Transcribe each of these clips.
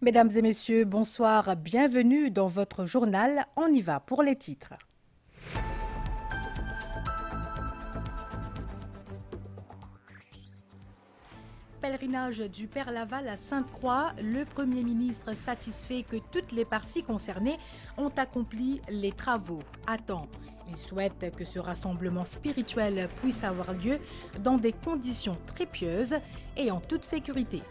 Mesdames et messieurs, bonsoir, bienvenue dans votre journal. On y va pour les titres. Pèlerinage du Père Laval à Sainte-Croix, le Premier ministre satisfait que toutes les parties concernées ont accompli les travaux à temps. Il souhaite que ce rassemblement spirituel puisse avoir lieu dans des conditions très pieuses et en toute sécurité.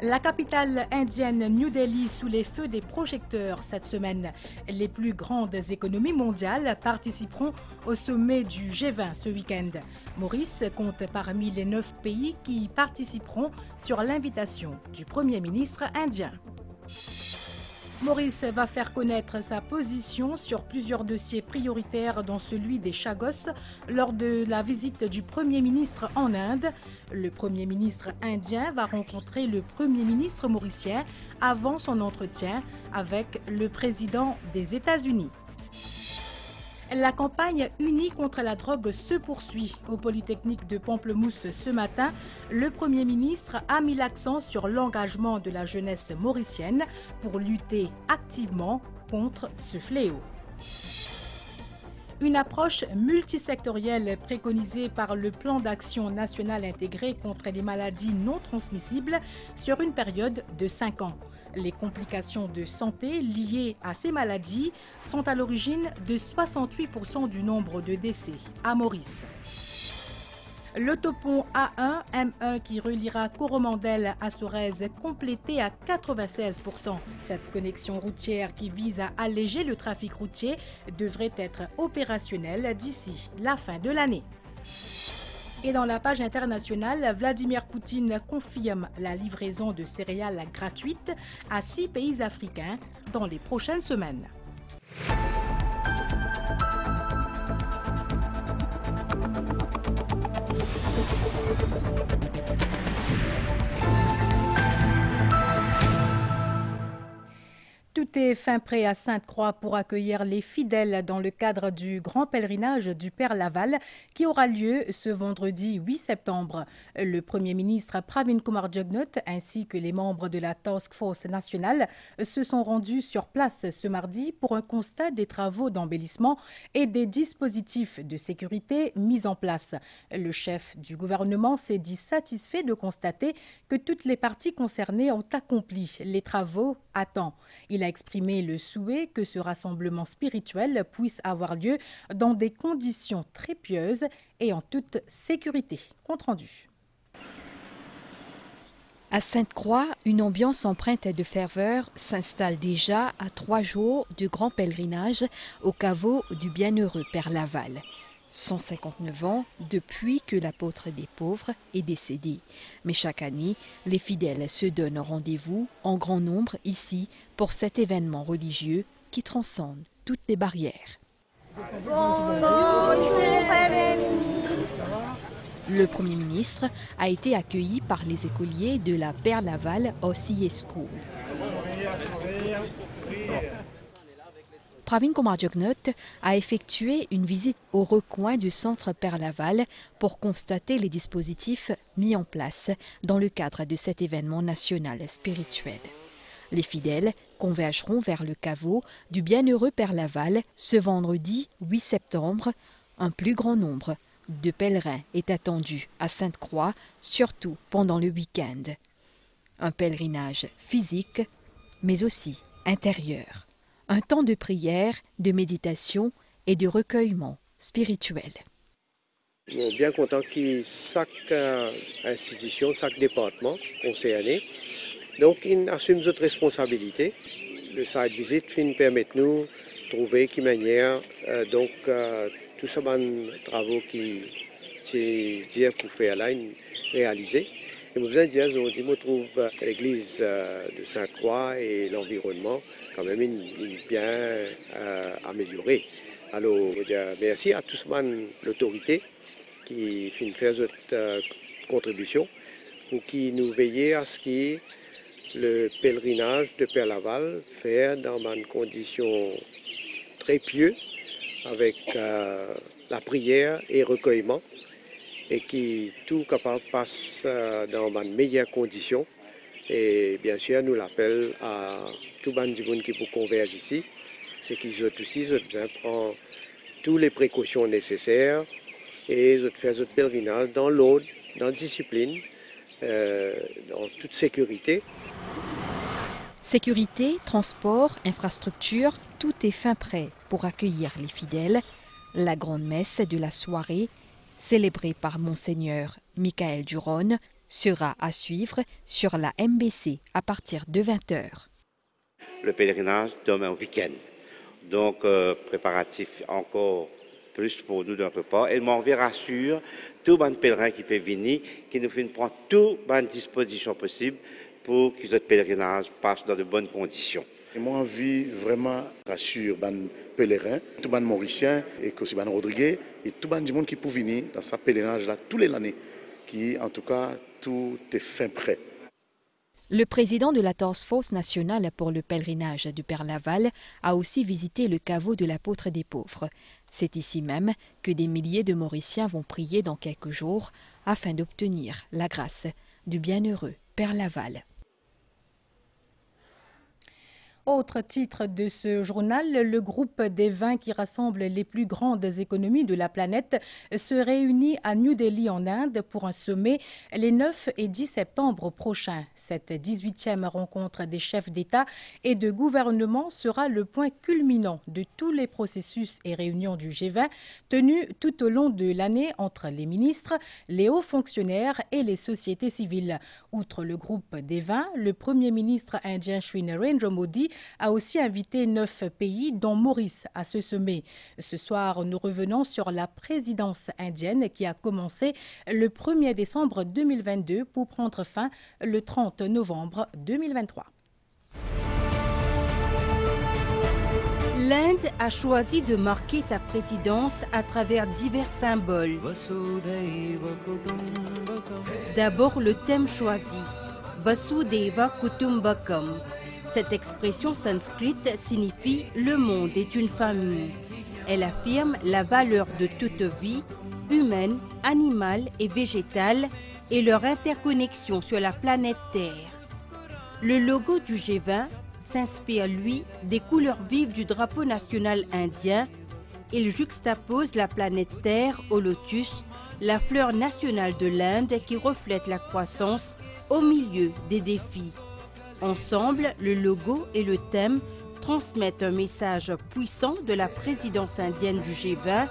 La capitale indienne New Delhi sous les feux des projecteurs cette semaine. Les plus grandes économies mondiales participeront au sommet du G20 ce week-end. Maurice compte parmi les 9 pays qui y participeront sur l'invitation du Premier ministre indien. Maurice va faire connaître sa position sur plusieurs dossiers prioritaires dont celui des Chagos lors de la visite du Premier ministre en Inde. Le Premier ministre indien va rencontrer le Premier ministre mauricien avant son entretien avec le président des États-Unis. La campagne unie contre la drogue se poursuit. Au Polytechnique de Pamplemousse ce matin, le Premier ministre a mis l'accent sur l'engagement de la jeunesse mauricienne pour lutter activement contre ce fléau. Une approche multisectorielle préconisée par le plan d'action national intégré contre les maladies non transmissibles sur une période de 5 ans. Les complications de santé liées à ces maladies sont à l'origine de 68% du nombre de décès à Maurice. L'autopont A1 M1 qui reliera Coromandel à Sorèze complété à 96%. Cette connexion routière qui vise à alléger le trafic routier devrait être opérationnelle d'ici la fin de l'année. Et dans la page internationale, Vladimir Poutine confirme la livraison de céréales gratuites à 6 pays africains dans les prochaines semaines. Tout est fin prêt à Sainte-Croix pour accueillir les fidèles dans le cadre du grand pèlerinage du Père Laval qui aura lieu ce vendredi 8 septembre. Le Premier ministre Pravin Kumar Jugnauth ainsi que les membres de la Task Force nationale se sont rendus sur place ce mardi pour un constat des travaux d'embellissement et des dispositifs de sécurité mis en place. Le chef du gouvernement s'est dit satisfait de constater que toutes les parties concernées ont accompli les travaux à temps. Il a exprimé le souhait que ce rassemblement spirituel puisse avoir lieu dans des conditions très pieuses et en toute sécurité. Compte rendu. À Sainte-Croix, une ambiance empreinte de ferveur s'installe déjà à 3 jours du grand pèlerinage au caveau du bienheureux Père Laval. 159 ans depuis que l'apôtre des pauvres est décédé. Mais chaque année, les fidèles se donnent rendez-vous en grand nombre ici pour cet événement religieux qui transcende toutes les barrières. Bonjour, Premier ministre. Le Premier ministre a été accueilli par les écoliers de la Père Laval OCA School. Pravin Kumar Jugnauth a effectué une visite au recoin du centre Père Laval pour constater les dispositifs mis en place dans le cadre de cet événement national spirituel. Les fidèles convergeront vers le caveau du bienheureux Père Laval ce vendredi 8 septembre. Un plus grand nombre de pèlerins est attendu à Sainte-Croix, surtout pendant le week-end. Un pèlerinage physique, mais aussi intérieur. Un temps de prière, de méditation et de recueillement spirituel. Bien content que chaque institution, chaque département concerné, donc ils assument notre responsabilité. Le site visite permet de nous trouver qui manière tout ça travaux qui c'est dire pour faire là réaliser. Et nous besoin de dire aujourd'hui, je trouve l'église de Sainte-Croix et l'environnement quand même bien amélioré. Alors, merci à tous l'autorité qui fait cette contribution pour qui nous veiller à ce que le pèlerinage de Père Laval fait dans une condition très pieux avec la prière et recueillement et qui tout capable passe dans de meilleures conditions Et bien sûr, nous l'appelons à tout le monde qui converge ici, c'est qu'ils ont aussi prendre toutes les précautions nécessaires et faire notre pèlerinage dans l'ordre, dans la discipline, dans toute sécurité. Sécurité, transport, infrastructure, tout est fin prêt pour accueillir les fidèles. La grande messe de la soirée, célébrée par Monseigneur Michael Duron, sera à suivre sur la MBC à partir de 20h. Le pèlerinage demain au week-end. Donc, préparatif encore plus pour nous de notre part. Et on rassure tous les pèlerins qui peuvent venir, qui nous font prendre toutes les dispositions possibles pour que notre pèlerinage passe dans de bonnes conditions. Et moi, envie vraiment rassurer les pèlerins, tous les Mauriciens et aussi les Rodriguez et tout le monde qui peut venir dans ce pèlerinage-là tous les années, qui en tout cas, tout est fin prêt. Le président de la Task Force nationale pour le pèlerinage du Père Laval a aussi visité le caveau de l'apôtre des pauvres. C'est ici même que des milliers de Mauriciens vont prier dans quelques jours afin d'obtenir la grâce du bienheureux Père Laval. Autre titre de ce journal, le groupe des 20 qui rassemble les plus grandes économies de la planète se réunit à New Delhi en Inde pour un sommet les 9 et 10 septembre prochains. Cette 18e rencontre des chefs d'État et de gouvernement sera le point culminant de tous les processus et réunions du G20 tenus tout au long de l'année entre les ministres, les hauts fonctionnaires et les sociétés civiles. Outre le groupe des 20, le Premier ministre indien Sri Narendra Modi a aussi invité 9 pays, dont Maurice, à ce sommet. Ce soir, nous revenons sur la présidence indienne qui a commencé le 1er décembre 2022 pour prendre fin le 30 novembre 2023. L'Inde a choisi de marquer sa présidence à travers divers symboles. D'abord, le thème choisi, Vasudhaiva Kutumbakam. Cette expression sanskrite signifie « le monde est une famille ». Elle affirme la valeur de toute vie, humaine, animale et végétale, et leur interconnexion sur la planète Terre. Le logo du G20 s'inspire, lui, des couleurs vives du drapeau national indien. Il juxtapose la planète Terre au lotus, la fleur nationale de l'Inde qui reflète la croissance au milieu des défis. Ensemble, le logo et le thème transmettent un message puissant de la présidence indienne du G20,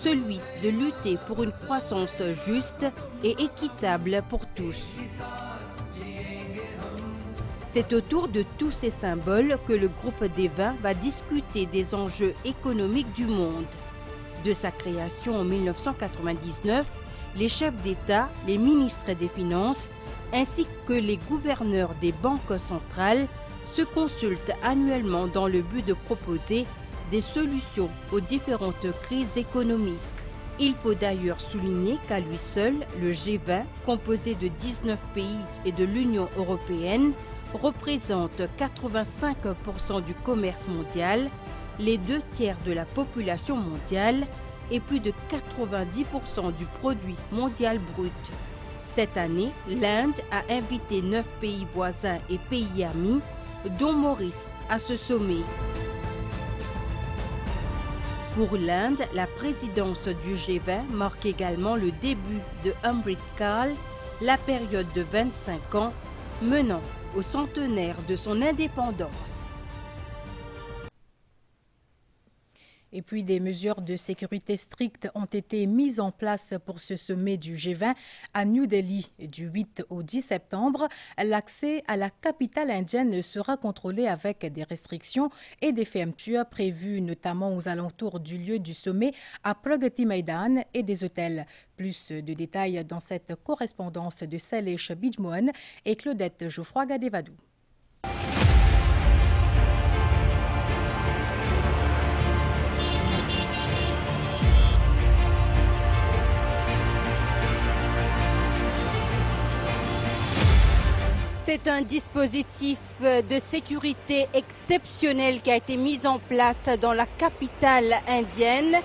celui de lutter pour une croissance juste et équitable pour tous. C'est autour de tous ces symboles que le groupe des 20 va discuter des enjeux économiques du monde. De sa création en 1999, les chefs d'État, les ministres des Finances, ainsi que les gouverneurs des banques centrales se consultent annuellement dans le but de proposer des solutions aux différentes crises économiques. Il faut d'ailleurs souligner qu'à lui seul, le G20, composé de 19 pays et de l'Union européenne, représente 85% du commerce mondial, les 2/3 de la population mondiale et plus de 90% du produit mondial brut. Cette année, l'Inde a invité 9 pays voisins et pays amis, dont Maurice, à ce sommet. Pour l'Inde, la présidence du G20 marque également le début de Amrit Kaal, la période de 25 ans, menant au centenaire de son indépendance. Et puis des mesures de sécurité strictes ont été mises en place pour ce sommet du G20 à New Delhi du 8 au 10 septembre. L'accès à la capitale indienne sera contrôlé avec des restrictions et des fermetures prévues notamment aux alentours du lieu du sommet à Pragati Maidan et des hôtels. Plus de détails dans cette correspondance de Sailesh Bijmohan et Claudette Geoffroy-Gadevadou. C'est un dispositif de sécurité exceptionnel qui a été mis en place dans la capitale indienne.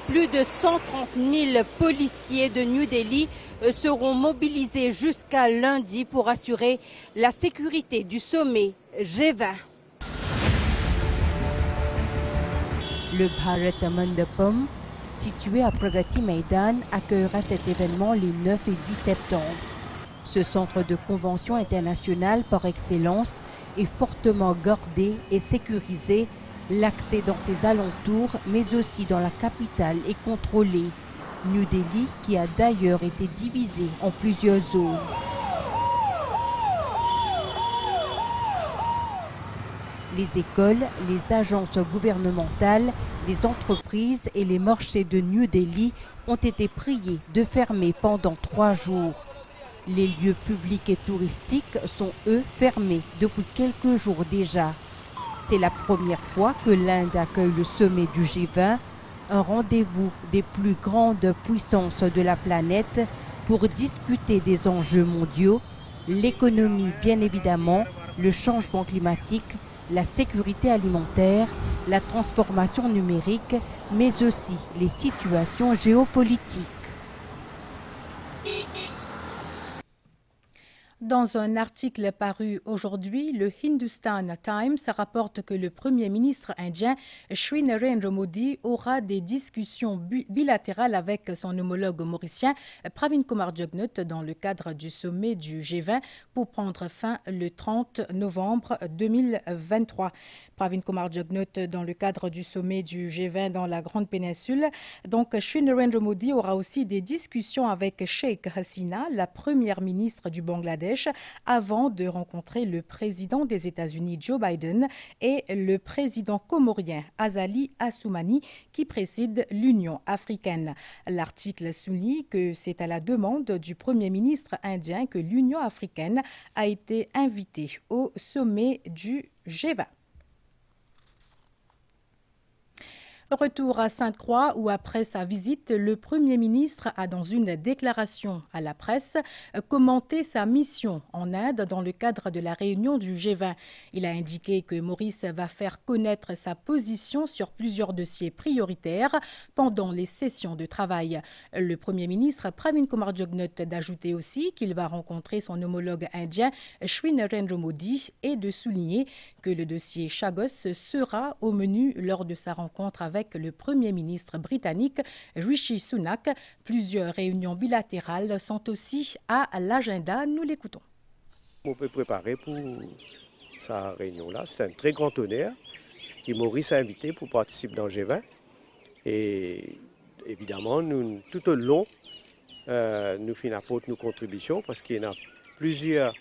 Plus de 130 000 policiers de New Delhi seront mobilisés jusqu'à lundi pour assurer la sécurité du sommet G20. Le Bharat Mandapam, situé à Pragati Maidan, accueillera cet événement les 9 et 10 septembre. Ce centre de convention internationale par excellence est fortement gardé et sécurisé. L'accès dans ses alentours, mais aussi dans la capitale, est contrôlé. New Delhi, qui a d'ailleurs été divisé en plusieurs zones. Les écoles, les agences gouvernementales, les entreprises et les marchés de New Delhi ont été priés de fermer pendant 3 jours. Les lieux publics et touristiques sont, eux, fermés depuis quelques jours déjà. C'est la première fois que l'Inde accueille le sommet du G20, un rendez-vous des plus grandes puissances de la planète pour discuter des enjeux mondiaux, l'économie bien évidemment, le changement climatique, la sécurité alimentaire, la transformation numérique, mais aussi les situations géopolitiques. Dans un article paru aujourd'hui, le Hindustan Times rapporte que le Premier ministre indien Shri Narendra Modi aura des discussions bilatérales avec son homologue mauricien Pravin Kumar Jugnauth dans le cadre du sommet du G20 pour prendre fin le 30 novembre 2023. Pravin Kumar Jugnauth dans le cadre du sommet du G20 dans la Grande Péninsule. Donc, Shri Narendra Modi aura aussi des discussions avec Sheikh Hasina, la première ministre du Bangladesh, avant de rencontrer le président des États-Unis Joe Biden et le président comorien Azali Assoumani qui préside l'Union africaine. L'article souligne que c'est à la demande du Premier ministre indien que l'Union africaine a été invitée au sommet du G20. Retour à Sainte-Croix où après sa visite, le Premier ministre a dans une déclaration à la presse commenté sa mission en Inde dans le cadre de la réunion du G20. Il a indiqué que Maurice va faire connaître sa position sur plusieurs dossiers prioritaires pendant les sessions de travail. Le Premier ministre Pravin Kumar Jugnauth d'ajouter aussi qu'il va rencontrer son homologue indien Shri Narendra Modi et de souligner que le dossier Chagos sera au menu lors de sa rencontre avec le Premier ministre britannique Rishi Sunak. Plusieurs réunions bilatérales sont aussi à l'agenda. Nous l'écoutons. On peut préparer pour sa réunion-là. C'est un très grand honneur que Maurice a invité pour participer dans le G20. Et évidemment, nous, tout au long, nous apportons nos contributions parce qu'il y a plusieurs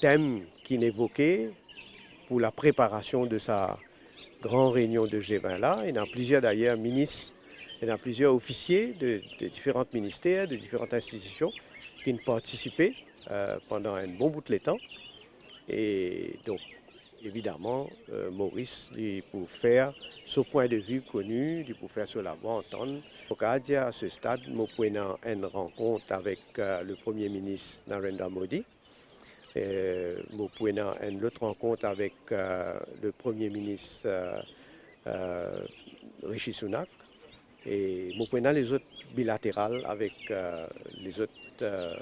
thèmes qu'il évoquait pour la préparation de sa grande réunion de G20 là. Il y en a plusieurs d'ailleurs ministres, il y en a plusieurs officiers de différents ministères, de différentes institutions qui ont participé pendant un bon bout de temps. Et donc, évidemment, Maurice, pour faire ce point de vue connu, pour faire cela entendre. Donc, à ce stade, nous prenons une rencontre avec le Premier ministre Narendra Modi. Nous prenons une autre rencontre avec le Premier ministre Rishi Sunak et nous prenons les autres bilatérales avec les autres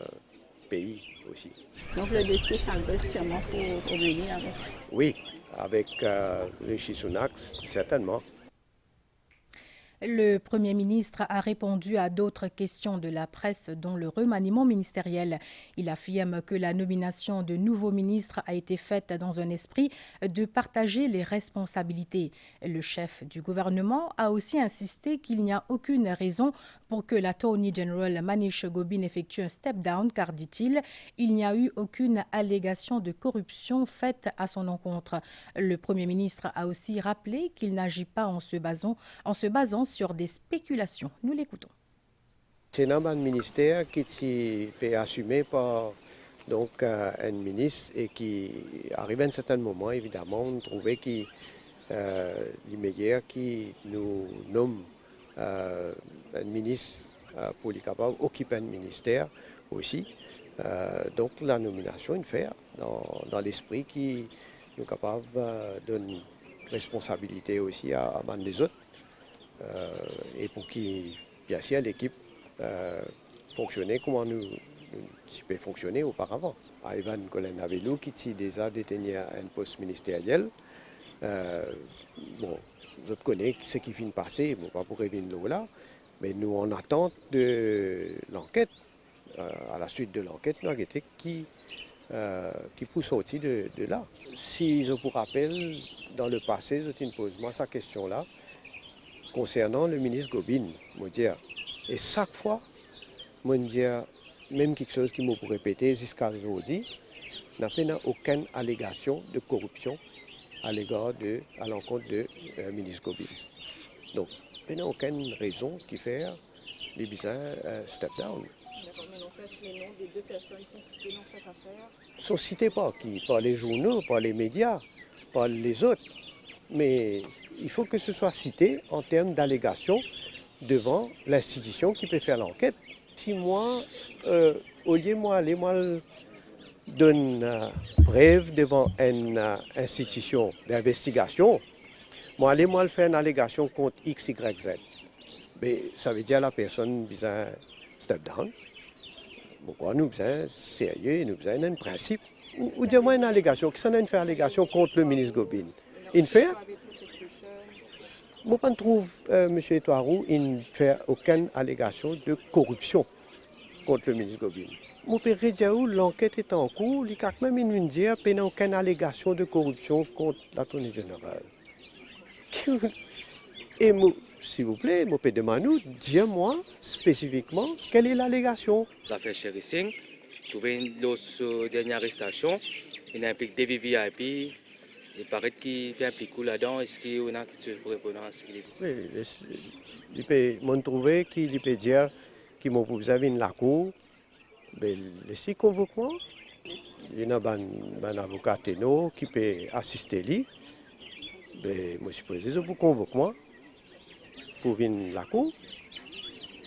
pays aussi. Donc le dossier Chagos sûrement pour venir avec. Oui, avec Rishi Sunak, certainement. Le Premier ministre a répondu à d'autres questions de la presse, dont le remaniement ministériel. Il affirme que la nomination de nouveaux ministres a été faite dans un esprit de partager les responsabilités. Le chef du gouvernement a aussi insisté qu'il n'y a aucune raison pour que l'Attorney General Manish Gobin effectue un step-down, car, dit-il, il n'y a eu aucune allégation de corruption faite à son encontre. Le Premier ministre a aussi rappelé qu'il n'agit pas en se basant sur des spéculations. Nous l'écoutons. C'est un ministère qui est assumé par donc, un ministre et qui arrive à un certain moment, évidemment, on trouvait qu'il est meilleur qui nous nomme un ministre pour les capables occuper un ministère aussi. Donc la nomination, une faire dans l'esprit qui est capable de donner responsabilité aussi à les autres. Et pour qui, bien sûr, l'équipe fonctionner comment nous pouvons fonctionner auparavant. Ivan Colin Avelou qui s'y déjà détenu un poste ministériel. Bon, vous connaissez ce qui vient de passer, bon, pas pour revenir là, mais nous en attente de l'enquête. À la suite de l'enquête, nous avons été qui peut sortir de là. Si je vous rappelle, dans le passé, je me pose moi cette question-là concernant le ministre Gobin. Et chaque fois, je dis même quelque chose qui m'a répété jusqu'à aujourd'hui, n'a fait aucune allégation de corruption à l'encontre de ministre Gobin. Donc, il n'y a aucune raison qui fait les bizarres step down. D'accord, mais en fait, les noms des 2 personnes sont citées dans cette affaire. Sont cités par qui? Par les journaux, par les médias, par les autres. Mais il faut que ce soit cité en termes d'allégation devant l'institution qui peut faire l'enquête. Si moi, au lieu de donner preuve devant une institution d'investigation, moi, allez-moi le faire une allégation contre X, Y, Z. Mais ça veut dire la personne besoin step down. Pourquoi nous sommes sérieux, nous avons un principe. Ou dis-moi une allégation, qui s'en a une fait allégation contre le ministre Gobin. Il fait? Moi, je trouve, M. Etoirou, il ne fait aucune allégation de corruption contre le ministre Gobin. Mon père Diaou, l'enquête est en cours, il y a même une dire qu'il n'y a aucune allégation de corruption contre l'attorney général. Et s'il vous plaît, mon père demande, dis-moi spécifiquement quelle est l'allégation. L'affaire Sherry Singh, trouvé une dernière arrestation, il implique des VIP. Il paraît qu'il implique là-dedans. Est-ce qu'il y en a qui peut répondre à ce qu'il dit? Oui, il peut m'en trouver qu'il peut dire qu'il m'a observé la cour. Mais laissez convoquement. Il y a un avocat Teno qui peut assister lui. Mais moi, je suis président pour convoquement pour venir la cour.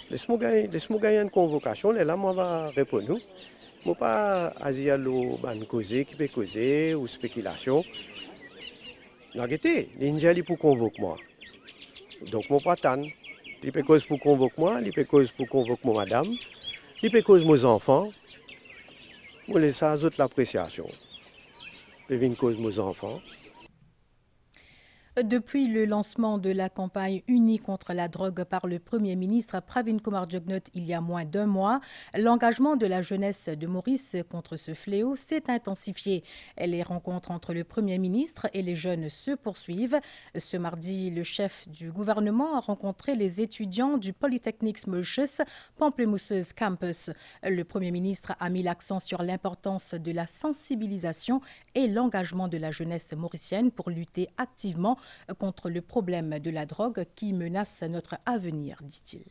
Laisse-moi gagner une convocation. Et là, moi, je vais répondre. Je ne vais pas agir à causer qui peut causer ou spéculation. L'arrêté, l'India pour convoquement. Donc, mon patan, il peut cause pour convoquement, il peut cause pour convoquement madame, il peut cause mes enfants. Je laisse ça à l'appréciation. Il peut cause mes enfants. Depuis le lancement de la campagne unie contre la drogue par le Premier ministre Pravin Kumar Jugnauth il y a moins d'1 mois, l'engagement de la jeunesse de Maurice contre ce fléau s'est intensifié. Les rencontres entre le Premier ministre et les jeunes se poursuivent. Ce mardi, le chef du gouvernement a rencontré les étudiants du Polytechnic Mauritius Pamplemousses Campus. Le Premier ministre a mis l'accent sur l'importance de la sensibilisation et l'engagement de la jeunesse mauricienne pour lutter activement contre le problème de la drogue qui menace notre avenir, dit-il.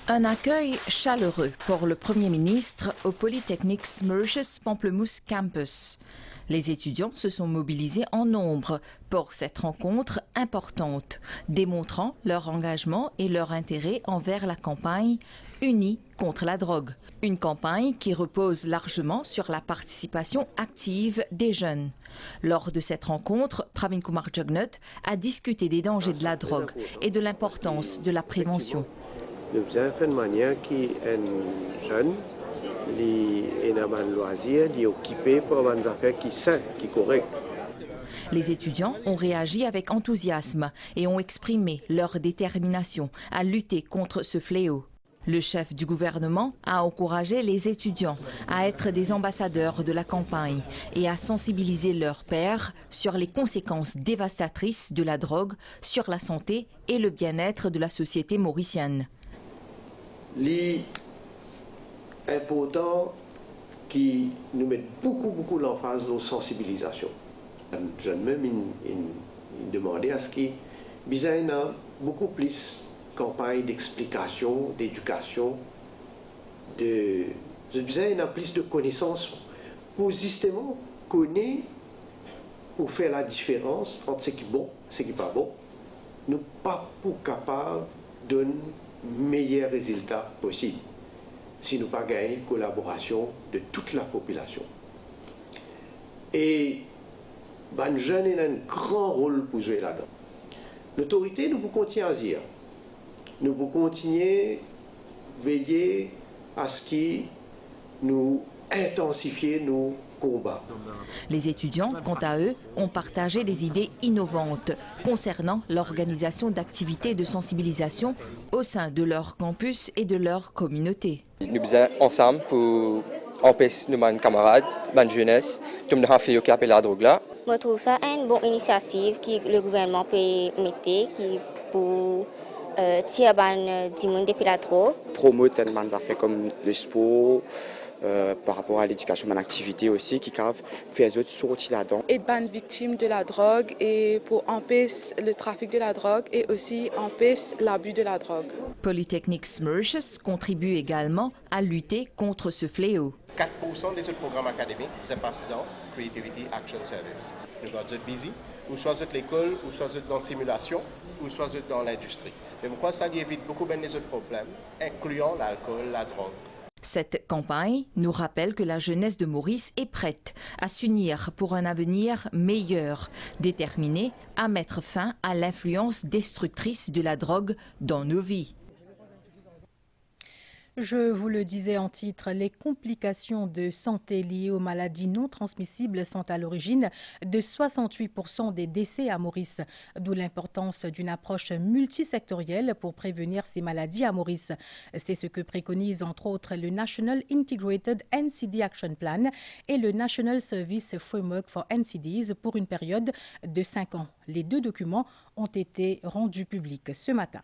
Un accueil chaleureux pour le Premier ministre au Polytechnic Mauritius Pamplemousse Campus. Les étudiants se sont mobilisés en nombre pour cette rencontre importante, démontrant leur engagement et leur intérêt envers la campagne Unie contre la drogue. Une campagne qui repose largement sur la participation active des jeunes. Lors de cette rencontre, Pravin Kumar Jugnauth a discuté des dangers de la drogue et de l'importance de la prévention. Nous faisons de manière qui est jeune, qui a un loisir, qui est occupé pour des affaires qui sont saines, qui sont correctes. Les étudiants ont réagi avec enthousiasme et ont exprimé leur détermination à lutter contre ce fléau. Le chef du gouvernement a encouragé les étudiants à être des ambassadeurs de la campagne et à sensibiliser leurs pairs sur les conséquences dévastatrices de la drogue sur la santé et le bien-être de la société mauricienne. L'important qui nous met beaucoup l'emphase de la sensibilisation. Je même demandé à ce qu'il y ait beaucoup plus campagne d'explication, d'éducation, je disais, il y a plus de connaissances pour justement connaître, pour faire la différence entre ce qui est bon et ce qui n'est pas bon. Nous pas pour capable de donner meilleurs résultats possibles si nous pas gagner la collaboration de toute la population. Et les jeunes ont un grand rôle pour jouer là-dedans. L'autorité nous continuer à dire nous pouvons continuer à veiller à ce que nous intensifions nos combats. Les étudiants, quant à eux, ont partagé des idées innovantes concernant l'organisation d'activités de sensibilisation au sein de leur campus et de leur communauté. Nous sommes ensemble pour empêcher nos camarades, nos jeunesse, de faire qui appelle la drogue là. Je trouve ça une bonne initiative que le gouvernement peut mettre pour tirer du monde depuis la drogue. Promouvoir des affaires comme le sport, par rapport à l'éducation, mon activité aussi, qui fait les autres sortir là-dedans. Et ban victime de la drogue et pour empêcher le trafic de la drogue et aussi empêcher l'abus de la drogue. Polytechnics Mauritius contribue également à lutter contre ce fléau. 4% des autres programmes académiques, c'est passé dans Creativity Action Service. Nous sommes busy, ou soit à l'école, ou soit dans la simulation, ou soit dans l'industrie. Mais pourquoi ça évite beaucoup des autres problèmes, incluant l'alcool, la drogue. Cette campagne nous rappelle que la jeunesse de Maurice est prête à s'unir pour un avenir meilleur, déterminée à mettre fin à l'influence destructrice de la drogue dans nos vies. Je vous le disais en titre, les complications de santé liées aux maladies non transmissibles sont à l'origine de 68% des décès à Maurice, d'où l'importance d'une approche multisectorielle pour prévenir ces maladies à Maurice. C'est ce que préconise entre autres le National Integrated NCD Action Plan et le National Service Framework for NCDs pour une période de 5 ans. Les deux documents ont été rendus publics ce matin.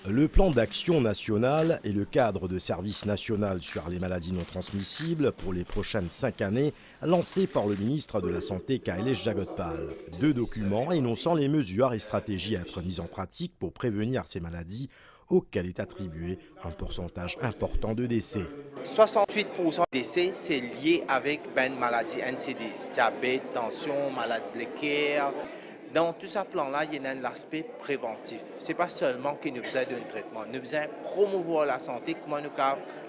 Le plan d'action national et le cadre de service national sur les maladies non transmissibles pour les prochaines 5 années, lancé par le ministre de la Santé Kailesh Jagotpal. 2 documents énonçant les mesures et stratégies à être mises en pratique pour prévenir ces maladies auxquelles est attribué un pourcentage important de décès. 68% des décès, c'est lié avec une maladie NCDs, diabète, tension, maladie de cœur. Dans tout ce plan-là, il y a un aspect préventif. Ce n'est pas seulement que nous besoin d'un traitement, nous besoin promouvoir la santé, comment nous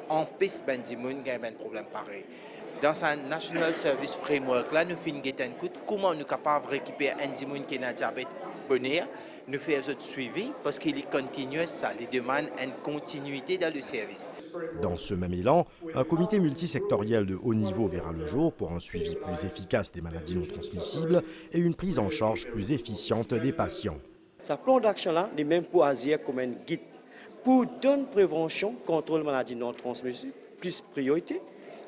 empêcher les gens d'avoir un problème pareil. Dans un National Service Framework, là, nous faisons comment nous sommes capables de récupérer un gens qui a un diabète bonheur. Nous faisons un suivi parce qu'il continue ça, il demande une continuité dans le service. Dans ce même élan, un comité multisectoriel de haut niveau verra le jour pour un suivi plus efficace des maladies non transmissibles et une prise en charge plus efficiente des patients. Ce plan d'action-là est même pour agir comme un guide pour donner prévention, contrôle maladies non transmissibles, plus priorité,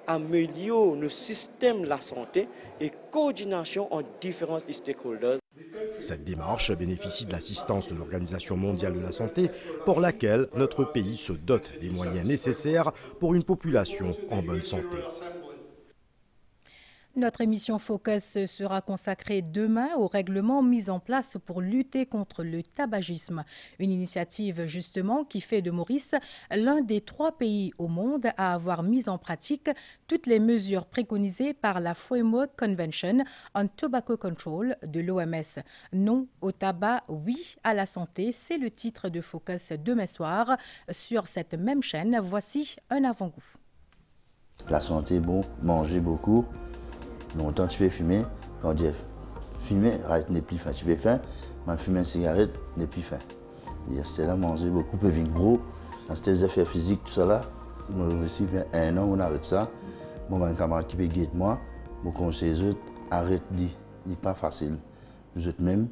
améliorer nos systèmes de la santé et coordination entre différents stakeholders. Cette démarche bénéficie de l'assistance de l'Organisation mondiale de la santé pour laquelle notre pays se dote des moyens nécessaires pour une population en bonne santé. Notre émission Focus sera consacrée demain aux règlements mis en place pour lutter contre le tabagisme. Une initiative justement qui fait de Maurice l'un des 3 pays au monde à avoir mis en pratique toutes les mesures préconisées par la Framework Convention on Tobacco Control de l'OMS. Non au tabac, oui à la santé, c'est le titre de Focus demain soir sur cette même chaîne. Voici un avant-goût. La santé, bon, manger beaucoup. Longtemps tu peux fumer, quand on dit fumer, arrête n'est plus faim. Tu peux faim, mais fumer une cigarette n'est plus faim. C'était là, manger beaucoup, peut venir gros. C'était des effets physiques, tout ça là. Moi aussi, 1 an, on arrête ça. Moi, un camarade qui peut guider moi, je conseille les autres, arrête, n'est pas facile. Les autres même,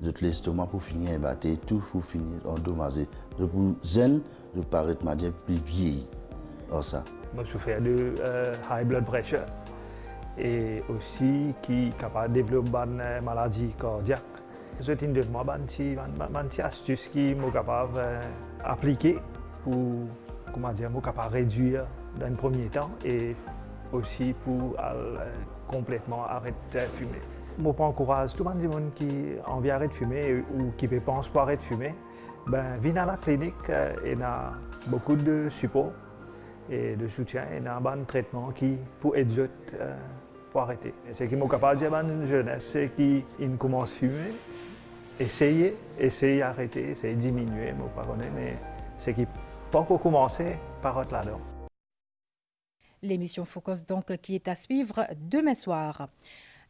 les autres l'estomac pour finir, battre tout, pour finir endommagé. Donc pour zen, je ne pas arrêter ma vie plus vieille. Alors ça. Je souffre de high blood pressure. Et aussi qui est capable de développer une maladie cardiaque. Je te donne moi une astuce qui est capable d'appliquer pour réduire dans le premier temps et aussi pour complètement arrêter de fumer. Je encourage tout le monde qui a envie d'arrêter de fumer ou qui pense pour arrêter de fumer. Viens à la clinique et il y a beaucoup de support et de soutien et un bon traitement qui peut aider pour arrêter. C'est qui est capable de dire à une jeunesse qui commence à fumer, essayer d'arrêter, essayer de diminuer, mais c'est qui pas encore commencé par être là-dedans. L'émission Focus donc qui est à suivre demain soir.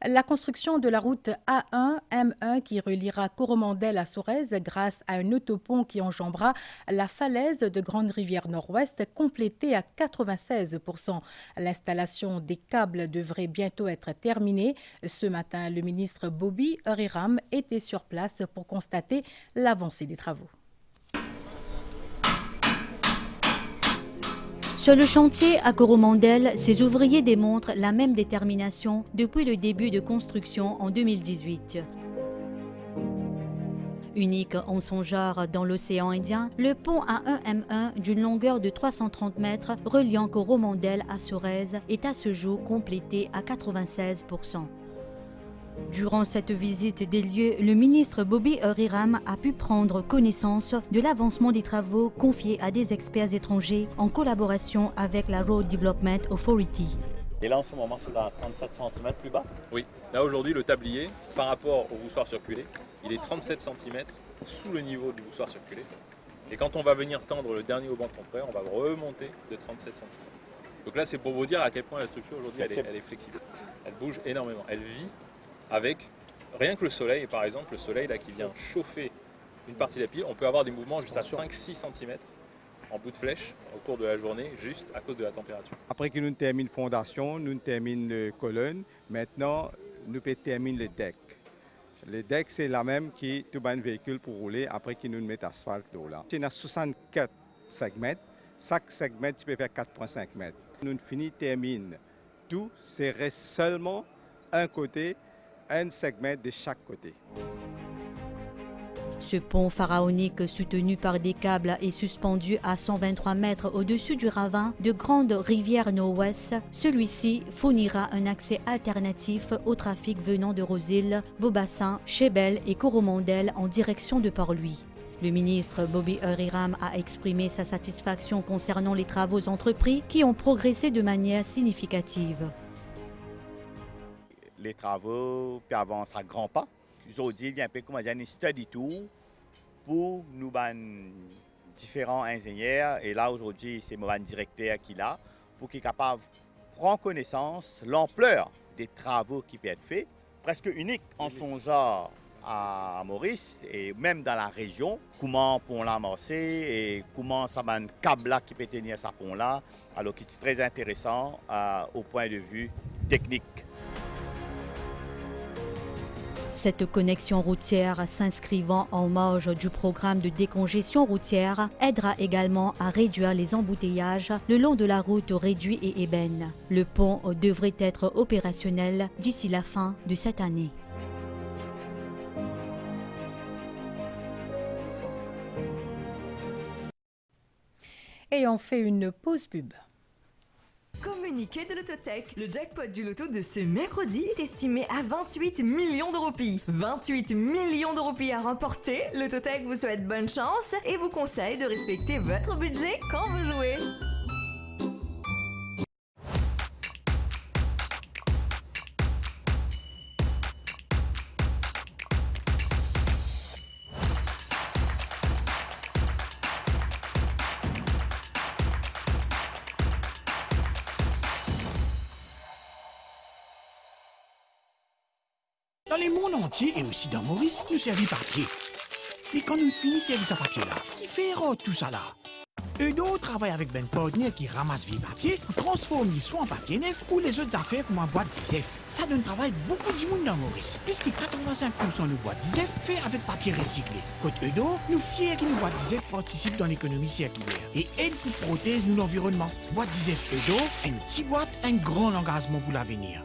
La construction de la route A1-M1 qui reliera Coromandel à Sorèze grâce à un autopont qui enjambera la falaise de Grande-Rivière Nord-Ouest complétée à 96%. L'installation des câbles devrait bientôt être terminée. Ce matin, le ministre Bobby Huriram était sur place pour constater l'avancée des travaux. Sur le chantier à Coromandel, ces ouvriers démontrent la même détermination depuis le début de construction en 2018. Unique en son genre dans l'océan Indien, le pont A1-M1 d'une longueur de 330 mètres reliant Coromandel à Sorèze est à ce jour complété à 96%. Durant cette visite des lieux, le ministre Bobby Huriram a pu prendre connaissance de l'avancement des travaux confiés à des experts étrangers en collaboration avec la Road Development Authority. Et là en ce moment c'est à 37 cm plus bas? Oui, là aujourd'hui le tablier par rapport au voussoir circulé, il est 37 cm sous le niveau du voussoir circulé. Et quand on va venir tendre le dernier auban de temporaire, on va remonter de 37 cm. Donc là c'est pour vous dire à quel point la structure aujourd'hui elle est flexible. Elle bouge énormément, elle vit avec rien que le soleil, par exemple, le soleil là, qui vient chauffer une partie de la pile, on peut avoir des mouvements jusqu'à 5-6 cm en bout de flèche au cours de la journée, juste à cause de la température. Après que nous terminons la fondation, nous terminons la colonne, maintenant nous terminons le deck. Le deck c'est la même qui tout un véhicule pour rouler après que nous mettons l'asphalte là. Il y a 64 segments, chaque segment tu peux faire 4,5 mètres. Nous terminons tout, c'est reste seulement un côté, un segment de chaque côté. Ce pont pharaonique soutenu par des câbles est suspendu à 123 mètres au-dessus du ravin de Grande-Rivière Nord-Ouest. Celui-ci fournira un accès alternatif au trafic venant de Roseville, Beaubassin, Chébel et Coromandel en direction de Port-Louis. Le ministre Bobby Huriram a exprimé sa satisfaction concernant les travaux entrepris qui ont progressé de manière significative. Les travaux puis avancent à grands pas. Aujourd'hui, il y a un peu comme un study tour pour nous, différents ingénieurs. Et là, aujourd'hui, c'est mon directeur qui est là pour qu'il soit capable de prendre connaissance de l'ampleur des travaux qui peuvent être faits, presque unique en son genre à Maurice et même dans la région. Comment pont l'amasser et comment ça va un câble là qui peut tenir ce pont là. Alors, qui est très intéressant au point de vue technique. Cette connexion routière s'inscrivant en marge du programme de décongestion routière aidera également à réduire les embouteillages le long de la route Réduit et Ébène. Le pont devrait être opérationnel d'ici la fin de cette année. Et on fait une pause pub. Communiqué de l'Autotech, le jackpot du loto de ce mercredi est estimé à 28 millions de roupies. 28 millions de roupies à remporter. L'Autotech vous souhaite bonne chance et vous conseille de respecter votre budget quand vous jouez. Dans le monde entier et aussi dans Maurice, nous servons papier. Mais quand nous finissons servir ce papier-là, qui fait tout ça là? Eudo travaille avec Ben Podnier qui ramasse vieux papier, transforme les soit en papier neuf ou les autres affaires comme en boîte d'ISEF. Ça donne travail beaucoup de monde dans Maurice. Plus que 85% de boîtes d'ISEF fait avec papier recyclé. Côté Eudo, nous fiers que nos boîtes d'ISEF participent dans l'économie circulaire et aident pour protéger l'environnement. Boîte d'ISEF Eudo, une petite boîte, un grand engagement pour l'avenir.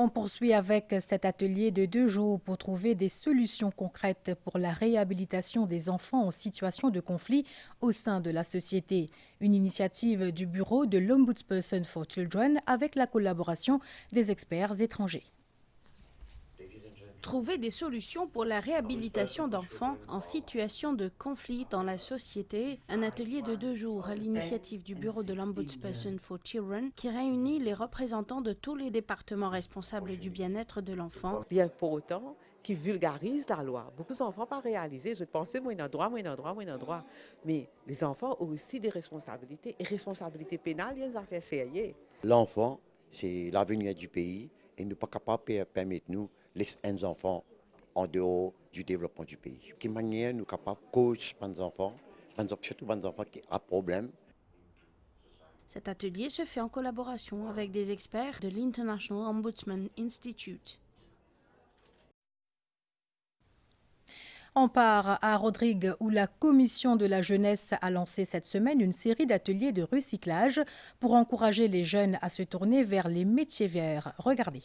on poursuit avec cet atelier de 2 jours pour trouver des solutions concrètes pour la réhabilitation des enfants en situation de conflit au sein de la société. Une initiative du bureau de l'Ombudsperson for Children avec la collaboration des experts étrangers. Trouver des solutions pour la réhabilitation d'enfants en situation de conflit dans la société. Un atelier de 2 jours à l'initiative du bureau de l'Ombudsperson for Children qui réunit les représentants de tous les départements responsables du bien-être de l'enfant. Bien pour autant qui vulgarise la loi. Beaucoup d'enfants pas réalisés. Je pensais, moi, un droit. Mais les enfants ont aussi des responsabilités. Et responsabilités pénales, il y a des affaires sérieuses. L'enfant, c'est l'avenir du pays et nous ne sommes pas capables de permettre nous laisser nos enfants en dehors du développement du pays. De quelle manière nous sommes capables de coacher les enfants, surtout les enfants qui ont des problèmes. Cet atelier se fait en collaboration avec des experts de l'International Ombudsman Institute. On part à Rodrigue où la Commission de la jeunesse a lancé cette semaine une série d'ateliers de recyclage pour encourager les jeunes à se tourner vers les métiers verts. Regardez.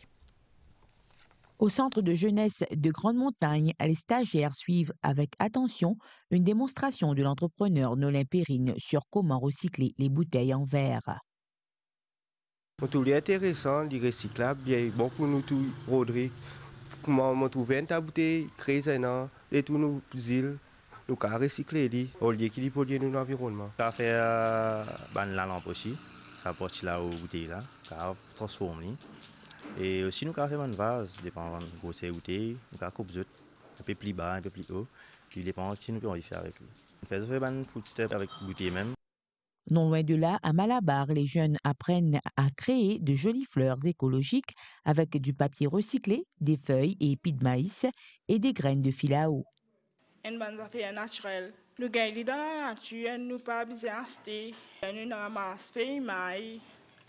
Au centre de jeunesse de Grande Montagne, les stagiaires suivent avec attention une démonstration de l'entrepreneur Nolin Perrine sur comment recycler les bouteilles en verre. Tout est intéressant, les recyclables, c'est bon pour nous tous, Rodrigue. Comment trouver une bouteille, créer un et tous nos îles, nous avons recyclé au lieu qu'il pollue l'environnement. Ça fait la lampe aussi, ça apporte là aux bouteilles là, ça transforme. Et aussi nous avons fait un vase, dépend de grosse bouteille, nous avons coupé un peu plus bas, un peu plus haut, puis dépend si nous pouvons y faire avec lui. On fait un footstep avec bouteille même. Non loin de là, à Malabar, les jeunes apprennent à créer de jolies fleurs écologiques avec du papier recyclé, des feuilles et épis de maïs et des graines de filao. Une bonne affaire naturelle. Nous gagnons dans la nature, nous pas besoin d'acheter. Nous ramassons feuilles maïs,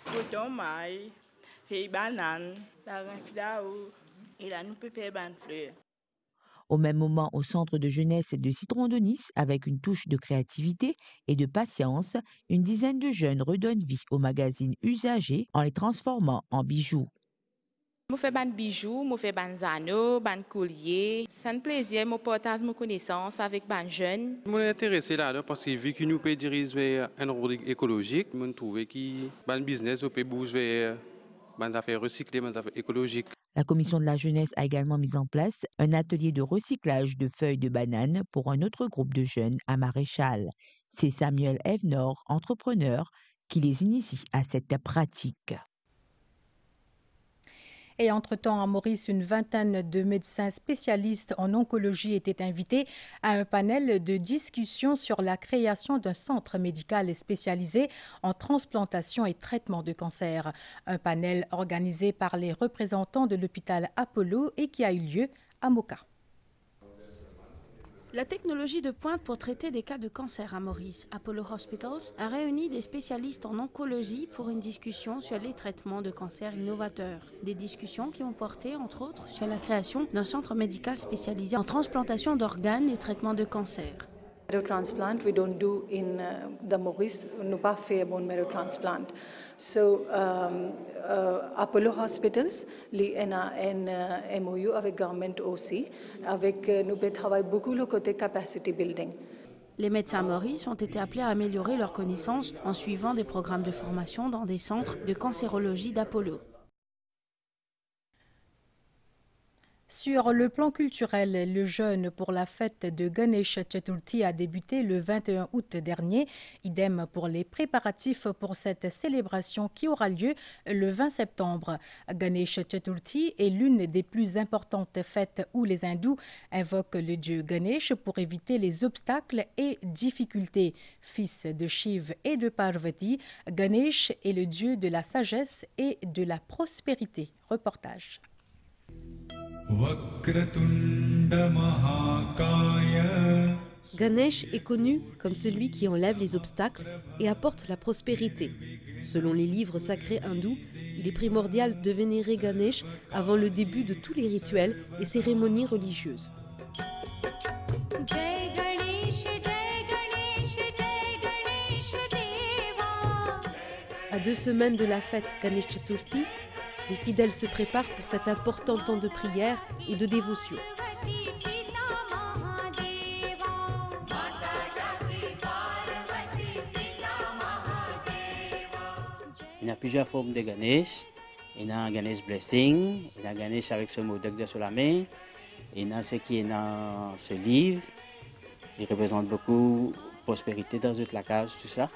coton maïs, feuilles bananes, la graine filao et là nous pouvons faire bonnes fleurs. Au même moment, au centre de jeunesse de Citron de Nice, avec une touche de créativité et de patience, une dizaine de jeunes redonnent vie aux magazines usagés en les transformant en bijoux. Je fais des bijoux, je fais des anneaux, des colliers. C'est un plaisir de partager mes connaissances avec des jeunes. Je suis intéressé là parce que vu que nous pouvons diriger vers un rôle écologique, je trouve que le business peut bouger vers des affaires recyclées, des affaires écologiques. La commission de la jeunesse a également mis en place un atelier de recyclage de feuilles de banane pour un autre groupe de jeunes à Maréchal. C'est Samuel Evenor, entrepreneur, qui les initie à cette pratique. Et entre-temps, à Maurice, une vingtaine de médecins spécialistes en oncologie étaient invités à un panel de discussion sur la création d'un centre médical spécialisé en transplantation et traitement de cancer. Un panel organisé par les représentants de l'hôpital Apollo et qui a eu lieu à Moka. La technologie de pointe pour traiter des cas de cancer à Maurice, Apollo Hospitals, a réuni des spécialistes en oncologie pour une discussion sur les traitements de cancer innovateurs. Des discussions qui ont porté, entre autres, sur la création d'un centre médical spécialisé en transplantation d'organes et traitement de cancer. Marrow transplant we don't do in the Maurice, nous pas fait bone marrow transplant. So Apollo Hospitals li en MOU avec government aussi, avec nous travaillons beaucoup le côté capacity building. Les médecins Maurice ont été appelés à améliorer leurs connaissances en suivant des programmes de formation dans des centres de cancérologie d'Apollo. Sur le plan culturel, le jeûne pour la fête de Ganesh Chaturthi a débuté le 21 août dernier. Idem pour les préparatifs pour cette célébration qui aura lieu le 20 septembre. Ganesh Chaturthi est l'une des plus importantes fêtes où les hindous invoquent le dieu Ganesh pour éviter les obstacles et difficultés. Fils de Shiv et de Parvati, Ganesh est le dieu de la sagesse et de la prospérité. Reportage. Ganesh est connu comme celui qui enlève les obstacles et apporte la prospérité. Selon les livres sacrés hindous, il est primordial de vénérer Ganesh avant le début de tous les rituels et cérémonies religieuses. À 2 semaines de la fête Ganesh Chaturthi, les fidèles se préparent pour cet important temps de prière et de dévotion. Il y a plusieurs formes de Ganesh. Il y a un Ganesh Blessing, il y a un Ganesh avec ce modoc de sur la main, il y a ce qui est dans ce livre. Il représente beaucoup de prospérité dans toute la case, tout ça.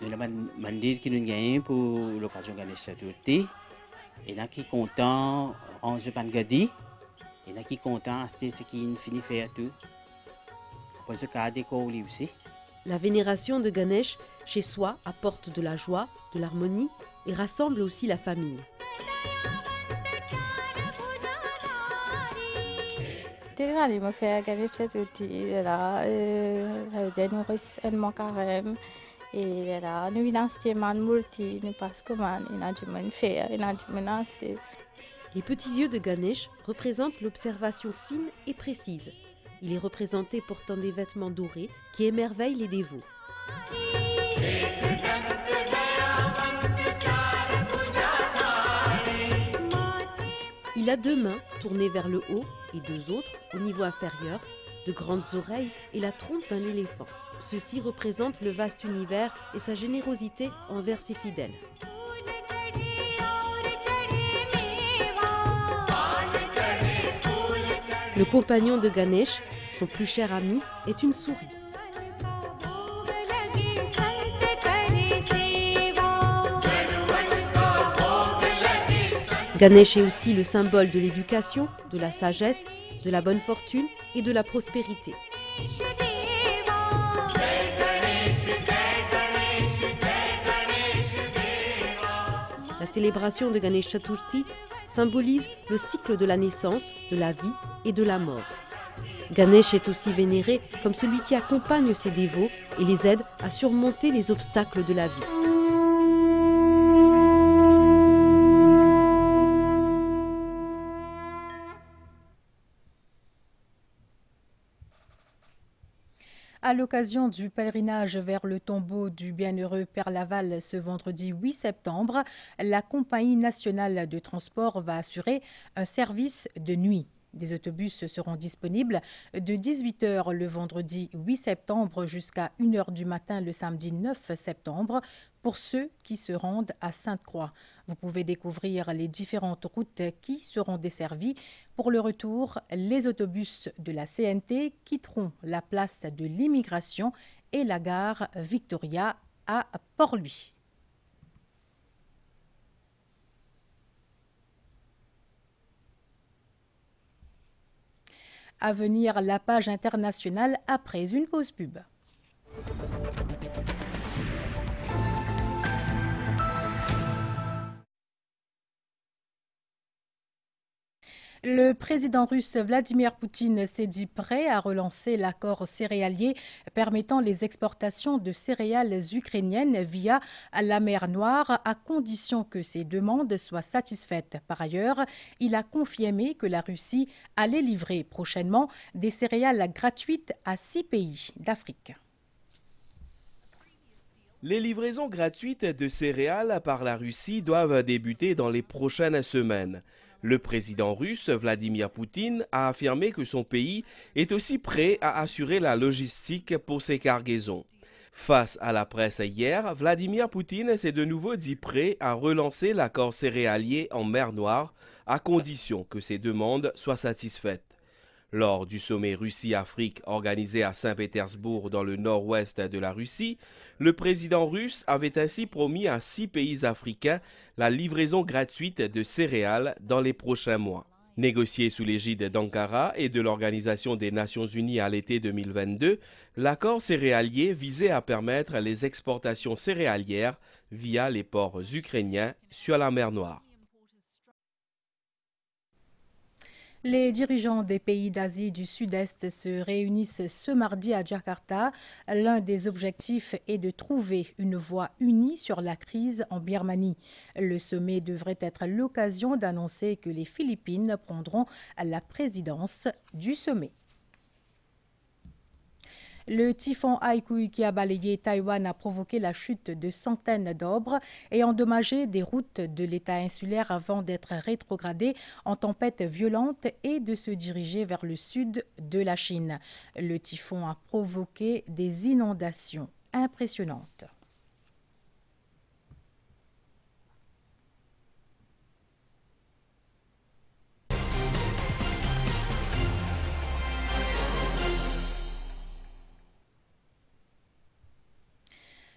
Il y a un mandil qui nous gagne pour l'occasion de Ganesh Chaturthi. Il y en a qui sont contents, range Pangadi. Il y en a qui sont contents, c'est ce qui finit de faire tout. Pour ce cas, des colis aussi. La vénération de Ganesh chez soi apporte de la joie, de l'harmonie et rassemble aussi la famille. Déjà, je me fais Ganesh Chaturthi, là, January and Mokarem, et là, nous venons man multi, nous passons comme un, Les petits yeux de Ganesh représentent l'observation fine et précise. Il est représenté portant des vêtements dorés qui émerveillent les dévots. Il a 2 mains tournées vers le haut et 2 autres au niveau inférieur, de grandes oreilles et la trompe d'un éléphant. Ceci représente le vaste univers et sa générosité envers ses fidèles. Le compagnon de Ganesh, son plus cher ami, est une souris. Ganesh est aussi le symbole de l'éducation, de la sagesse, de la bonne fortune et de la prospérité. La célébration de Ganesh Chaturthi symbolise le cycle de la naissance, de la vie et de la mort. Ganesh est aussi vénéré comme celui qui accompagne ses dévots et les aide à surmonter les obstacles de la vie. À l'occasion du pèlerinage vers le tombeau du bienheureux Père Laval ce vendredi 8 septembre, la Compagnie nationale de transport va assurer un service de nuit. Des autobus seront disponibles de 18h le vendredi 8 septembre jusqu'à 1h du matin le samedi 9 septembre pour ceux qui se rendent à Sainte-Croix. Vous pouvez découvrir les différentes routes qui seront desservies. Pour le retour, les autobus de la CNT quitteront la place de l'Immigration et la gare Victoria à Port-Louis. À venir, la page internationale après une pause pub. Le président russe Vladimir Poutine s'est dit prêt à relancer l'accord céréalier permettant les exportations de céréales ukrainiennes via la mer Noire à condition que ces demandes soient satisfaites. Par ailleurs, il a confirmé que la Russie allait livrer prochainement des céréales gratuites à 6 pays d'Afrique. Les livraisons gratuites de céréales par la Russie doivent débuter dans les prochaines semaines. Le président russe Vladimir Poutine a affirmé que son pays est aussi prêt à assurer la logistique pour ces cargaisons. Face à la presse hier, Vladimir Poutine s'est de nouveau dit prêt à relancer l'accord céréalier en mer Noire à condition que ses demandes soient satisfaites. Lors du sommet Russie-Afrique organisé à Saint-Pétersbourg dans le nord-ouest de la Russie, le président russe avait ainsi promis à 6 pays africains la livraison gratuite de céréales dans les prochains mois. Négocié sous l'égide d'Ankara et de l'Organisation des Nations Unies à l'été 2022, l'accord céréalier visait à permettre les exportations céréalières via les ports ukrainiens sur la mer Noire. Les dirigeants des pays d'Asie du Sud-Est se réunissent ce mardi à Jakarta. L'un des objectifs est de trouver une voie unie sur la crise en Birmanie. Le sommet devrait être l'occasion d'annoncer que les Philippines prendront la présidence du sommet. Le typhon Haikui qui a balayé Taïwan a provoqué la chute de centaines d'arbres et endommagé des routes de l'État insulaire avant d'être rétrogradé en tempête violente et de se diriger vers le sud de la Chine. Le typhon a provoqué des inondations impressionnantes.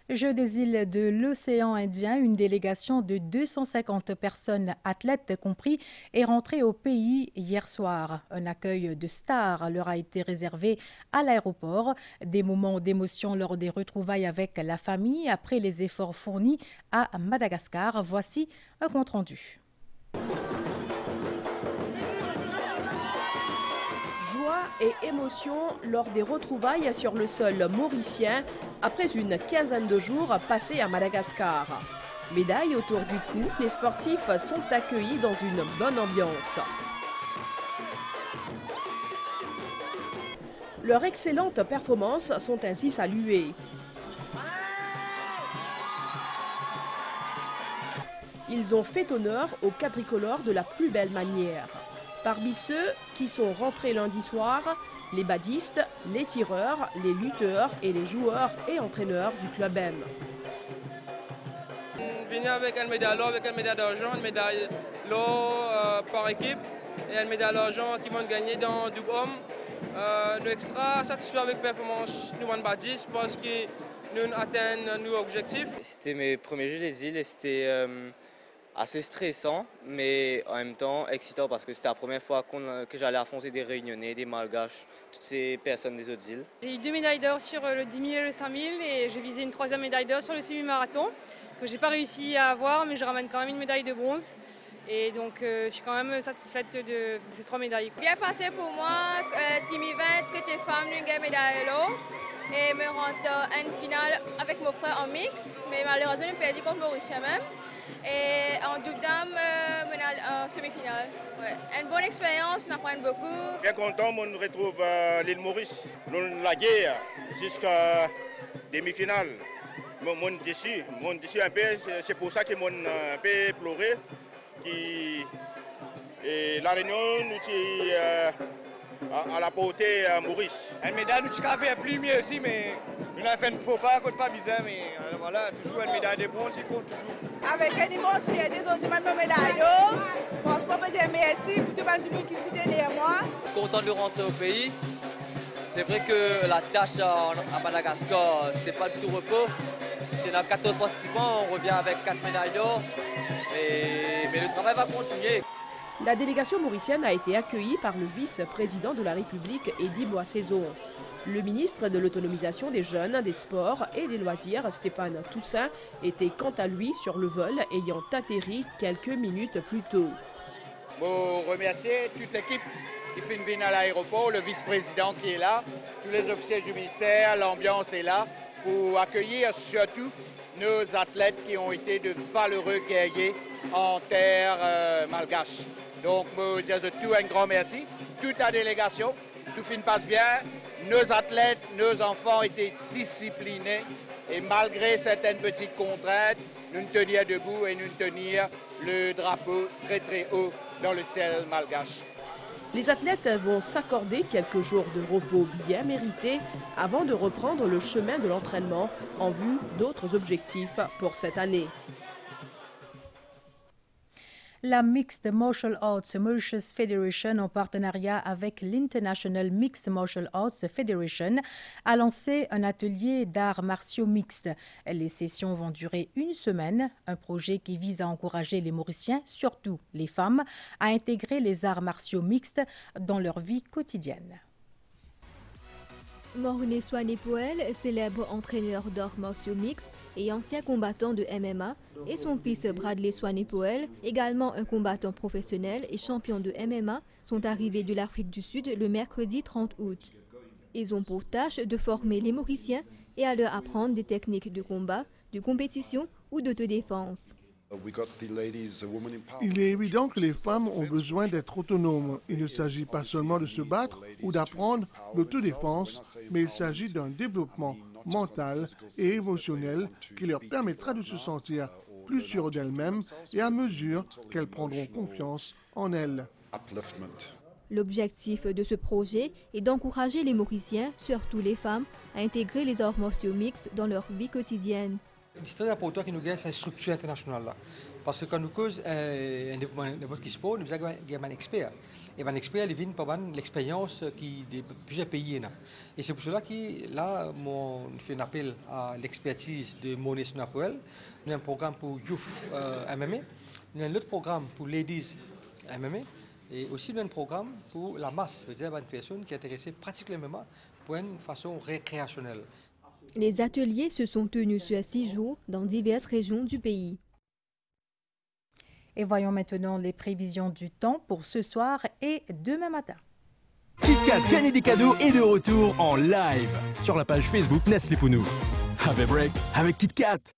Jeux des îles de l'océan Indien, une délégation de 250 personnes, athlètes compris, est rentrée au pays hier soir. Un accueil de stars leur a été réservé à l'aéroport. Des moments d'émotion lors des retrouvailles avec la famille après les efforts fournis à Madagascar. Voici un compte-rendu. Joie et émotion lors des retrouvailles sur le sol mauricien après une quinzaine de jours passés à Madagascar. Médaille autour du cou, les sportifs sont accueillis dans une bonne ambiance. Leurs excellentes performances sont ainsi saluées. Ils ont fait honneur au quadricolore de la plus belle manière. Parmi ceux qui sont rentrés lundi soir, les badistes, les tireurs, les lutteurs et les joueurs et entraîneurs du club M. Venir avec une médaille d'or, avec une médaille d'argent, une médaille d'or par équipe et une médaille d'argent qui vont gagner dans du homme. Nous extra satisfaits avec la performance de nous badistes parce que nous atteignons nos objectifs. C'était mes premiers Jeux des îles et c'était assez stressant, mais en même temps excitant parce que c'était la première fois que j'allais affronter des Réunionnais, des Malgaches, toutes ces personnes des autres îles. J'ai eu 2 médailles d'or sur le 10 000 et le 5 000 et j'ai visé une 3e médaille d'or sur le semi-marathon que j'ai pas réussi à avoir, mais je ramène quand même une médaille de bronze. Et donc je suis quand même satisfaite de ces 3 médailles. Bien passé pour moi, team event, côté femme, une médaille d'or. Et me rendre à une finale avec mon frère en mix, mais malheureusement j'ai perdu contre Mauricien même. Et en double dame, en semi-finale. Ouais. Une bonne expérience, on apprend beaucoup. Bien content, on retrouve l'île Maurice. La guerre jusqu'à demi-finale. Mon déçu un peu, c'est pour ça que mon un peu pleuré. Et la Réunion nous à la portée à Maurice. Une médaille, nous avons fait plus mieux aussi, mais nous avons fait un faux pas, pas bizarre, mais voilà, toujours une médaille de bronze, il compte toujours. Avec une immense fierté, aujourd'hui, ma médaille d'or. Franchement, je dis merci pour tout le monde qui soutient derrière moi. Content de rentrer au pays. C'est vrai que la tâche à Madagascar, c'était pas du tout repos. C'est dans 14 participants, on revient avec 4 médailles d'or. Mais le travail va continuer. La délégation mauricienne a été accueillie par le vice-président de la République, Eddy Boissezon. Le ministre de l'Autonomisation des Jeunes, des Sports et des Loisirs, Stéphane Toussaint, était quant à lui sur le vol ayant atterri quelques minutes plus tôt. Je remercie toute l'équipe qui fait une venue à l'aéroport, le vice-président qui est là, tous les officiers du ministère, l'ambiance est là pour accueillir surtout nos athlètes qui ont été de valeureux guerriers en terre malgache. Donc, je dis à tout un grand merci, toute la délégation, tout passe bien. Nos athlètes, nos enfants étaient disciplinés et malgré certaines petites contraintes, nous nous tenions debout et nous tenions le drapeau très très haut dans le ciel malgache. Les athlètes vont s'accorder quelques jours de repos bien mérités avant de reprendre le chemin de l'entraînement en vue d'autres objectifs pour cette année. La Mixed Martial Arts Mauritius Federation, en partenariat avec l'International Mixed Martial Arts Federation, a lancé un atelier d'arts martiaux mixtes. Les sessions vont durer une semaine, un projet qui vise à encourager les Mauriciens, surtout les femmes, à intégrer les arts martiaux mixtes dans leur vie quotidienne. Morné Swanepoel, célèbre entraîneur d'arts martiaux mixtes et ancien combattant de MMA, et son fils Bradley Swanepoel, également un combattant professionnel et champion de MMA, sont arrivés de l'Afrique du Sud le mercredi 30 août. Ils ont pour tâche de former les Mauriciens et à leur apprendre des techniques de combat, de compétition ou d'autodéfense. Il est évident que les femmes ont besoin d'être autonomes. Il ne s'agit pas seulement de se battre ou d'apprendre l'autodéfense, mais il s'agit d'un développement mental et émotionnel qui leur permettra de se sentir plus sûres d'elles-mêmes et à mesure qu'elles prendront confiance en elles. L'objectif de ce projet est d'encourager les Mauriciens, surtout les femmes, à intégrer les arts martiaux mixtes dans leur vie quotidienne. C'est très important que nous ayons cette structure internationale là. Parce que quand nous causons un développement de sport, nous avons un expert. Et un expert, il vient par l'expérience de plusieurs pays. Et c'est pour cela que là, on fait un appel à l'expertise de Monet Napoel. Nous avons un programme pour Youth MMA. Nous avons un autre programme pour Ladies MMA. Et aussi nous avons un programme pour la masse, c'est-à-dire une personne qui est intéressée particulièrement pour une façon récréationnelle. Les ateliers se sont tenus sur 6 jours dans diverses régions du pays. Et voyons maintenant les prévisions du temps pour ce soir et demain matin. KitKat gagner des cadeaux est de retour en live sur la page Facebook Nestlé Pounou. Have a break avec KitKat.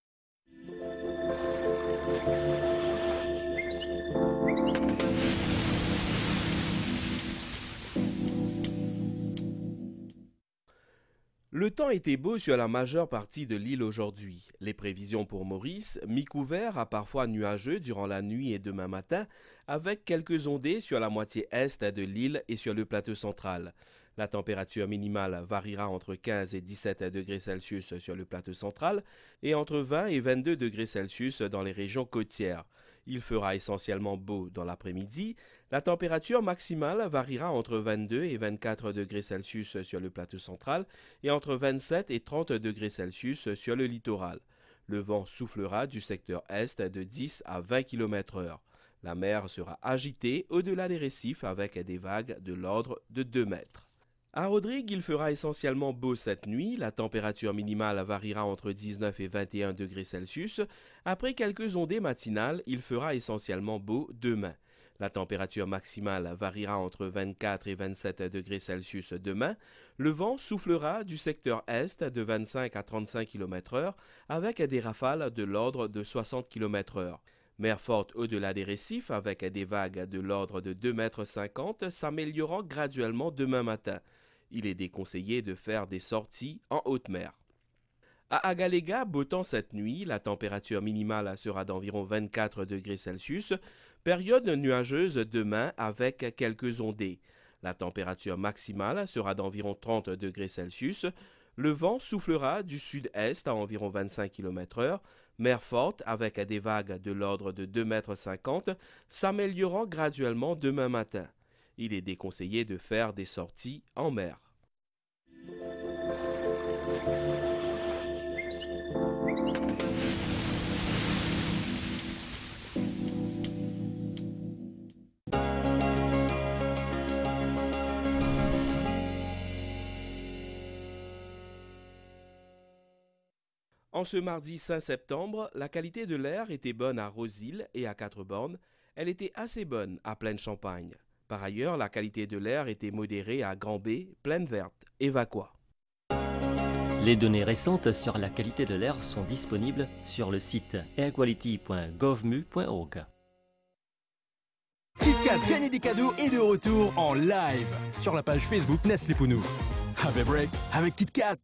Le temps était beau sur la majeure partie de l'île aujourd'hui. Les prévisions pour Maurice, mi-couvert à parfois nuageux durant la nuit et demain matin, avec quelques ondées sur la moitié est de l'île et sur le plateau central. La température minimale variera entre 15 et 17 degrés Celsius sur le plateau central et entre 20 et 22 degrés Celsius dans les régions côtières. Il fera essentiellement beau dans l'après-midi. La température maximale variera entre 22 et 24 degrés Celsius sur le plateau central et entre 27 et 30 degrés Celsius sur le littoral. Le vent soufflera du secteur est de 10 à 20 km/h. La mer sera agitée au-delà des récifs avec des vagues de l'ordre de 2 mètres. À Rodrigue, il fera essentiellement beau cette nuit. La température minimale variera entre 19 et 21 degrés Celsius. Après quelques ondées matinales, il fera essentiellement beau demain. La température maximale variera entre 24 et 27 degrés Celsius demain. Le vent soufflera du secteur est de 25 à 35 km/h avec des rafales de l'ordre de 60 km/h. Mer forte au-delà des récifs avec des vagues de l'ordre de 2,50 m s'améliorant graduellement demain matin. Il est déconseillé de faire des sorties en haute mer. À Agalega, beau temps cette nuit, la température minimale sera d'environ 24 degrés Celsius, période nuageuse demain avec quelques ondées. La température maximale sera d'environ 30 degrés Celsius. Le vent soufflera du sud-est à environ 25 km/h, mer forte avec des vagues de l'ordre de 2,50 m s'améliorant graduellement demain matin. Il est déconseillé de faire des sorties en mer. En ce mardi 5 septembre, la qualité de l'air était bonne à Rosehill et à Quatre-Bornes. Elle était assez bonne à Plaine-Champagne. Par ailleurs, la qualité de l'air était modérée à Grand-B, Plaine-Verte et Vacois. Les données récentes sur la qualité de l'air sont disponibles sur le site airquality.govmu.org. KitKat gagner des cadeaux est de retour en live sur la page Facebook Nestlé Pounou. Have a break avec KitKat.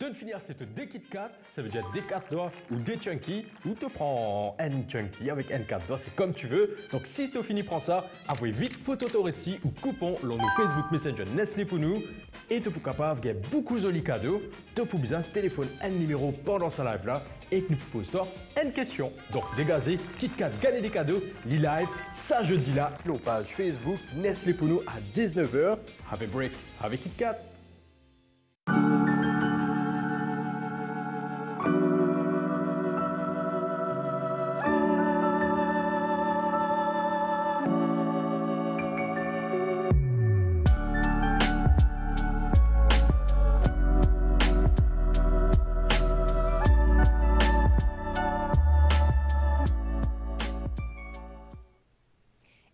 De finir cette des KitKat, ça veut dire des 4 doigts ou des chunky, ou te prends un chunky avec un 4 doigts, c'est comme tu veux. Donc si tu finis, prends ça, envoie vite photo ton récit ou coupon dans nos Facebook Messenger Nestlé Pounou. Et tu peux capable de gagner beaucoup de jolis cadeaux. Tu peux besoin téléphone un numéro pendant sa live là et que nous pose-toi une question. Donc dégazez, KitKat gagner des cadeaux, les live, ça jeudi là, nos pages Facebook Nestlé Pounou à 19h. Have a break avec KitKat.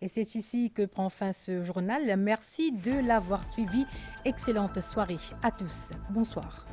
Et c'est ici que prend fin ce journal. Merci de l'avoir suivi. Excellente soirée à tous. Bonsoir.